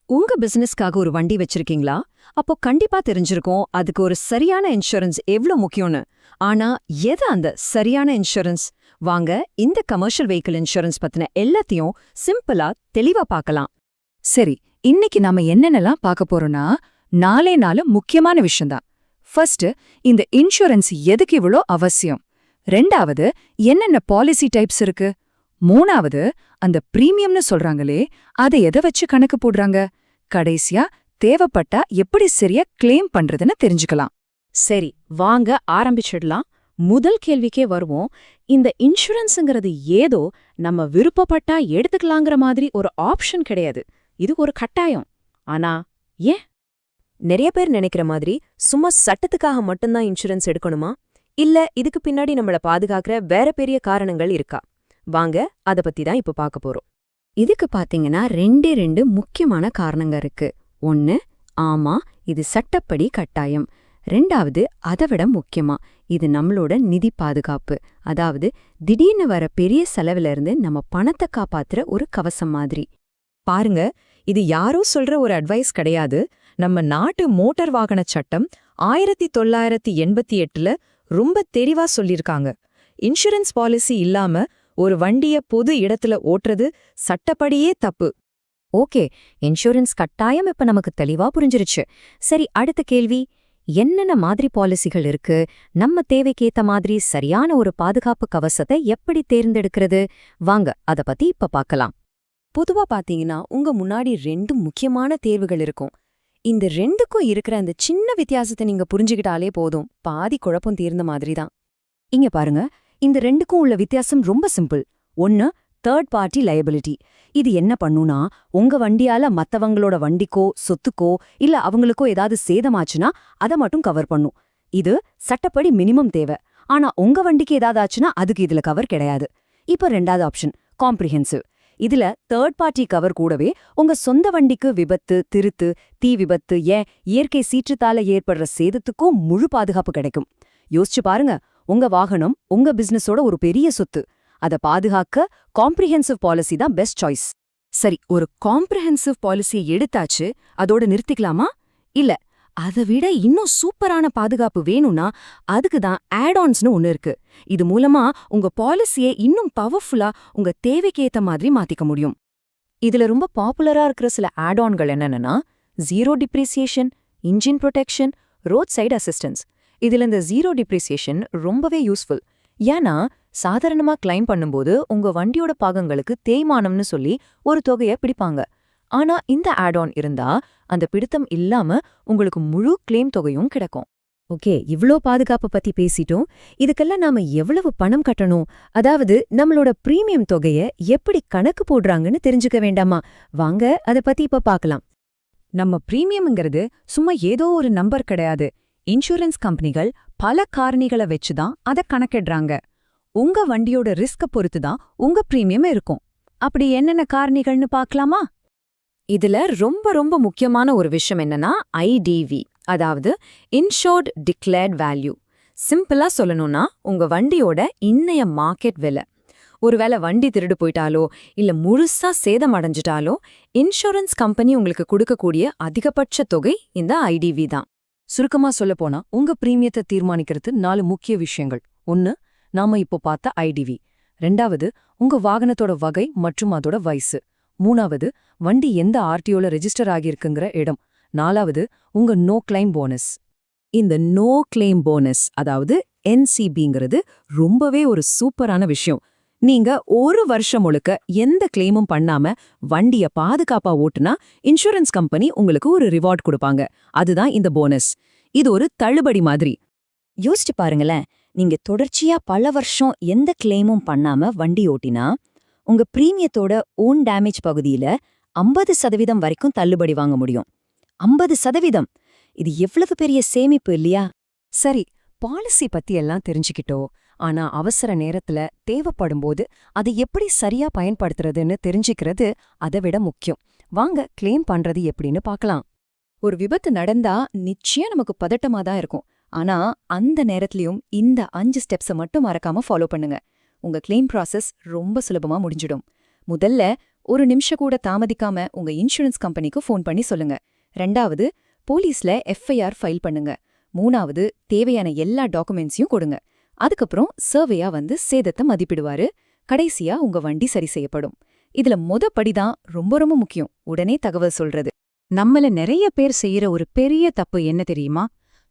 உங்க பிசினஸ்க்காக ஒரு வண்டி வச்சிருக்கீங்களா? அப்போ கண்டிப்பா தெரிஞ்சிருக்கும் அதுக்கு ஒரு சரியான இன்சூரன்ஸ் எவ்ளோ முக்கியம்னு. ஆனா எது அந்த சரியான இன்சூரன்ஸ்? வாங்க இந்த கமர்ஷியல் வெஹிக்கிள் இன்சூரன்ஸ் பத்தின எல்லாத்தையும் சிம்பிளா தெளிவா பார்க்கலாம். சரி, இன்னைக்கு நாம என்னென்னலாம் பார்க்க போறோம்னா, நாலு முக்கியமான விஷயம்தான். ஃபர்ஸ்ட், இந்த இன்சூரன்ஸ் எதுக்கு இவ்வளோ அவசியம்? ரெண்டாவது, என்னென்ன பாலிசி டைப்ஸ் இருக்கு? மூணாவது, அந்த பிரீமியம்னு சொல்றாங்களே, அதை எதை வச்சு கணக்கு போடுறாங்க? கடைசியா, தேவைப்பட்டா எப்படி சரியா கிளைம் பண்றதுன்னு தெரிஞ்சுக்கலாம். சரி, வாங்க ஆரம்பிச்சிடலாம். முதல் கேள்விக்கே வருவோம். இந்த இன்சூரன்ஸுங்கிறது ஏதோ நம்ம விருப்பப்பட்டா எடுத்துக்கலாங்கிற மாதிரி ஒரு ஆப்ஷன் கிடையாது. இது ஒரு கட்டாயம். ஆனா ஏன்? நிறைய பேர் நினைக்கிற மாதிரி சும்மா சட்டத்துக்காக மட்டும்தான் இன்சூரன்ஸ் எடுக்கணுமா? இல்ல இதுக்கு பின்னாடி நம்மள பாதுகாக்கிற வேற பெரிய காரணங்கள் இருக்கா? வாங்க அத பத்தி தான் இப்ப பார்க்க போறோம். இதுக்கு பாத்தீங்கன்னா ரெண்டு முக்கியமான காரணங்க இருக்கு. ஒன்னு, ஆமா இது சட்டப்படி கட்டாயம். ரெண்டாவது, அதைவிட முக்கியமா இது நம்மளோட நிதி பாதுகாப்பு. அதாவது திடீர்னு வர பெரிய செலவுல இருந்து நம்ம பணத்தை காப்பாத்துற ஒரு கவசம் மாதிரி. பாருங்க, இது யாரோ சொல்ற ஒரு அட்வைஸ் கிடையாது. நம்ம நாட்டு மோட்டார் வாகன சட்டம் 1988ல ரொம்ப தெளிவா சொல்லிருக்காங்க. இன்சூரன்ஸ் பாலிசி இல்லாம ஒரு வண்டிய பொது இடத்துல ஓட்டுறது சட்டப்படியே தப்பு. ஓகே, இன்சூரன்ஸ் கட்டாயம் இப்ப நமக்கு தெளிவா புரிஞ்சிருச்சு. சரி, அடுத்த கேள்வி, என்னென்ன மாதிரி பாலிசிகள் இருக்கு? நம்ம தேவைக்கேத்த மாதிரி சரியான ஒரு பாதுகாப்பு கவசத்தை எப்படி தேர்ந்தெடுக்கிறது? வாங்க அத பத்தி இப்ப பார்க்கலாம். பொதுவா பாத்தீங்கன்னா உங்க முன்னாடி ரெண்டு முக்கியமான தேர்வுகள் இருக்கும். இந்த ரெண்டுக்கும் இருக்கிற அந்த சின்ன வித்தியாசத்தை நீங்க புரிஞ்சுக்கிட்டாலே போதும், பாதி குழப்பம் தீர்ந்த மாதிரி தான். இங்க பாருங்க, இந்த ரெண்டுக்கும் உள்ள வித்தியாசம் ரொம்ப சிம்பிள். ஒன்னு, தேர்ட் பார்ட்டி லயபிலிட்டி. இது என்ன பண்ணுனா, உங்க வண்டியால மத்தவங்களோட வண்டிக்கோ சொத்துக்கோ இல்ல அவங்களுக்கோ ஏதாவது சேதமாச்சுன்னா அதை மட்டும் கவர் பண்ணும். இது சட்டப்படி மினிமம் தேவை. ஆனா உங்க வண்டிக்கு ஏதாவது ஆச்சுன்னா அதுக்கு இதுல கவர் கிடையாது. இப்ப ரெண்டாவது ஆப்ஷன், காம்ப்ரிஹென்சிவ். இதுல தேர்ட் பார்ட்டி கவர் கூடவே உங்க சொந்த வண்டிக்கு விபத்து, திருத்து, தீ விபத்து, ஏன் இயற்கை சீற்றத்தால ஏற்படுற சேதத்துக்கும் முழு பாதுகாப்பு கிடைக்கும். யோசிச்சு பாருங்க, உங்க வாகனம் உங்க பிசினஸோட ஒரு பெரிய சொத்து. அத பாதுகாக்க காம்ப்ரிஹென்சிவ் பாலிசி தான் பெஸ்ட் சாய்ஸ். சரி, ஒரு காம்ப்ரிஹென்சிவ் பாலிசியை எடுத்தாச்சு, அதோட நிறுத்திக்கலாமா? இல்ல, அதை விட இன்னும் சூப்பரான பாதுகாப்பு வேணும்னா அதுக்கு தான் ஆட்-ஆன்ஸ்னு ஒன்னு இருக்கு. இது மூலமா உங்க பாலிசியை இன்னும் பவர்ஃபுல்லா உங்க தேவைக்கு ஏத்த மாதிரி மாத்திக்க முடியும். இதுல ரொம்ப பாப்புலரா இருக்கிற சில ஆட்-ஆன்கள் என்னென்னா, zero depreciation, engine protection, road side assistance. இதுல இந்த ஜீரோ டிப்ரிசியேஷன் ரொம்பவே யூஸ்ஃபுல். ஏன்னா சாதாரணமா கிளைம் பண்ணும்போது உங்க வண்டியோட பாகங்களுக்கு தேய்மானம்னு சொல்லி ஒரு தொகையை பிடிப்பாங்க. ஆனா இந்த ஆட்-ஆன் இருந்தா அந்த பிடித்தம் இல்லாம உங்களுக்கு முழு கிளைம் தொகையும் கிடைக்கும். ஓகே, இவ்ளோ பாதுகாப்பு பத்தி பேசிட்டோம். இதுக்கெல்லாம் நாம எவ்வளவு பணம் கட்டணும், அதாவது நம்மளோட பிரீமியம் தொகைய எப்படி கணக்கு போடுறாங்கன்னு தெரிஞ்சுக்க வேண்டாமா? வாங்க அத பத்தி இப்ப பார்க்கலாம். நம்ம பிரீமியம்ங்கிறது சும்மா ஏதோ ஒரு நம்பர் கிடையாது. இன்சூரன்ஸ் கம்பெனிகள் பல காரணிகளை வச்சுதான் அதை கணக்கிடுறாங்க. உங்க வண்டியோட ரிஸ்க பொறுத்து தான் உங்க பிரீமியம் இருக்கும். அப்படி என்னென்ன காரணிகள்னு பார்க்கலாமா? இதுல ரொம்ப முக்கியமான ஒரு விஷயம் என்னன்னா ஐடிவி, அதாவது இன்ஷோர்ட் டிக்ளேர்ட் வேல்யூ. சிம்பிளா சொல்லணும்னா உங்க வண்டியோட இன்னைய மார்க்கெட் விலை. ஒருவேளை வண்டி திருடு போயிட்டாலோ இல்ல முழுசா சேதம் அடைஞ்சிட்டாலோ இன்சூரன்ஸ் கம்பெனி உங்களுக்கு கொடுக்கக்கூடிய அதிகபட்ச தொகை இந்த ஐடிவி தான். சுருக்கமா சொல்லப்போனா உங்க பிரீமியத்தை தீர்மானிக்கிறது 4 முக்கிய விஷயங்கள். ஒன்னு, நாம இப்போ பார்த்த ஐடிவி. ரெண்டாவது, உங்க வாகனத்தோட வகை மற்றும் அதோட வயசு. மூணாவது, வண்டி எந்த ஆர்டிஓல ரெஜிஸ்டர் ஆகியிருக்குங்கிற இடம். நாலாவது, உங்க நோ கிளைம் போனஸ். இந்த நோ கிளைம் போனஸ், அதாவது NCBங்கிறது ரொம்பவே ஒரு சூப்பரான விஷயம். நீங்க ஒரு வருஷம் முழுக்க எந்த கிளைமும் பண்ணாம வண்டிய பாதுகாப்பா ஓட்டுனா இன்சூரன்ஸ் கம்பெனி உங்களுக்கு ஒரு ரிவார்ட் கொடுப்பாங்க. அதுதான் இந்த போனஸ். இது ஒரு தள்ளுபடி மாதிரி. யோசிச்சு பாருங்களேன், நீங்க தொடர்ச்சியா பல வருஷம் எந்த கிளைமும் பண்ணாம வண்டி ஓட்டினா உங்க பிரீமியத்தோட ஓன் டேமேஜ் பகுதியில 50% வரைக்கும் தள்ளுபடி வாங்க முடியும். 50%! இது எவ்வளவு பெரிய சேமிப்பு இல்லையா? சரி, பாலிசி பத்தி எல்லாம் தெரிஞ்சுக்கிட்டோம். ஆனா அவசர நேரத்துல தேவைப்படும்போது அதை எப்படி சரியா பயன்படுத்துறதுன்னு தெரிஞ்சுக்கிறது அதை விட முக்கியம். வாங்க கிளைம் பண்றது எப்படின்னு பார்க்கலாம். ஒரு விபத்து நடந்தா நிச்சயம் நமக்கு பதட்டமா தான் இருக்கும். ஆனா அந்த நேரத்திலயும் இந்த 5 ஸ்டெப்ஸை மட்டும் மறக்காம ஃபாலோ பண்ணுங்க. உங்க கிளைம் ப்ராசஸ் ரொம்ப சுலபமா முடிஞ்சிடும். முதல்ல ஒரு நிமிஷம் கூட தாமதிக்காம உங்க இன்சூரன்ஸ் கம்பெனிக்கு ஃபோன் பண்ணி சொல்லுங்க. 2வது, போலீஸ்ல எஃப்ஐஆர் ஃபைல் பண்ணுங்க. 3வது, தேவையான எல்லா டாக்குமெண்ட்ஸையும் கொடுங்க. அதுக்கப்புறம் சர்வேயா வந்து சேதத்தை மதிப்பிடுவாரு. கடைசியா உங்க வண்டி சரி செய்யப்படும். இதுல படிதான் ரொம்ப ரொம்ப முக்கியம், உடனே தகவல் சொல்றது. நம்மள நிறைய பேர் செய்யற ஒரு பெரிய தப்பு என்ன தெரியுமா?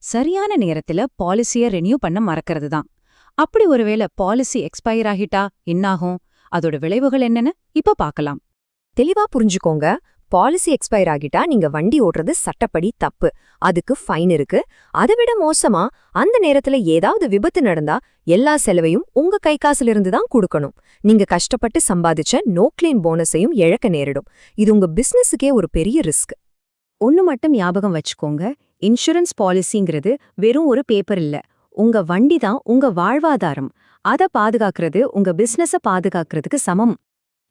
சரியான நேரத்துல பாலிசிய ரெனியூ பண்ண மறக்கிறது தான். அப்படி ஒருவேளை பாலிசி எக்ஸ்பயர் ஆகிட்டா என்னாகும்? அதோட விளைவுகள் என்னன்னு இப்ப பார்க்கலாம். தெளிவா புரிஞ்சுக்கோங்க. பாலிசி எக்ஸ்பயர் ஆகிட்டா நீங்க வண்டி ஓட்டுறது சட்டப்படி தப்பு. அதுக்கு ஃபைன் இருக்கு. அதை விட மோசமா, அந்த நேரத்துல ஏதாவது விபத்து நடந்தா எல்லா செலவையும் உங்க கை காசுல தான் கொடுக்கணும். நீங்க கஷ்டப்பட்டு சம்பாதிச்ச நோ கிளைம் போனஸையும் இழக்க நேரிடும். இது உங்க பிசினஸுக்கே ஒரு பெரிய ரிஸ்க். ஒன்னு மட்டும் ஞாபகம் வச்சுக்கோங்க, இன்சூரன்ஸ் பாலிசிங்கிறது வெறும் ஒரு பேப்பர் இல்ல. உங்க வண்டி தான் உங்க வாழ்வாதாரம். அதை பாதுகாக்கிறது உங்க பிசினஸ பாதுகாக்கிறதுக்கு சமம்.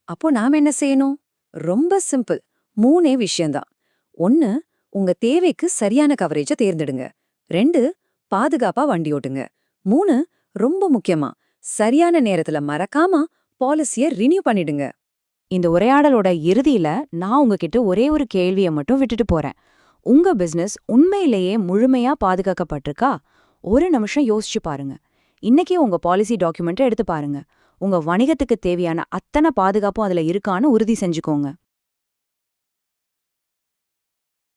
அப்போ நாம என்ன செய்யணும்? ரொம்ப சிம்பிள். 3 விஷயம்தான். 1, உங்க தேவைக்கு சரியான கவரேஜ தேர்ந்தெடுங்க. 2, பாதுகாப்பா வண்டி ஓட்டுங்க. 3, ரொம்ப முக்கியமா, சரியான நேரத்துல மறக்காம பாலிசிய ரினியூ பண்ணிடுங்க. இந்த உரையாடலோட இறுதியில நான் உங்ககிட்ட ஒரே ஒரு கேள்வியை மட்டும் விட்டுட்டு போறேன். உங்க பிசினஸ் உண்மையிலேயே முழுமையா பாதுகாக்கப்பட்டிருக்கா? ஒரு நிமிஷம் யோசிச்சு பாருங்க. இன்னைக்கே உங்க பாலிசி டாக்குமெண்ட்டை எடுத்து பாருங்க. உங்க வணிகத்துக்கு தேவையான அத்தனை பாதுகாப்பும் அதுல இருக்கான்னு உறுதி செஞ்சுக்கோங்க.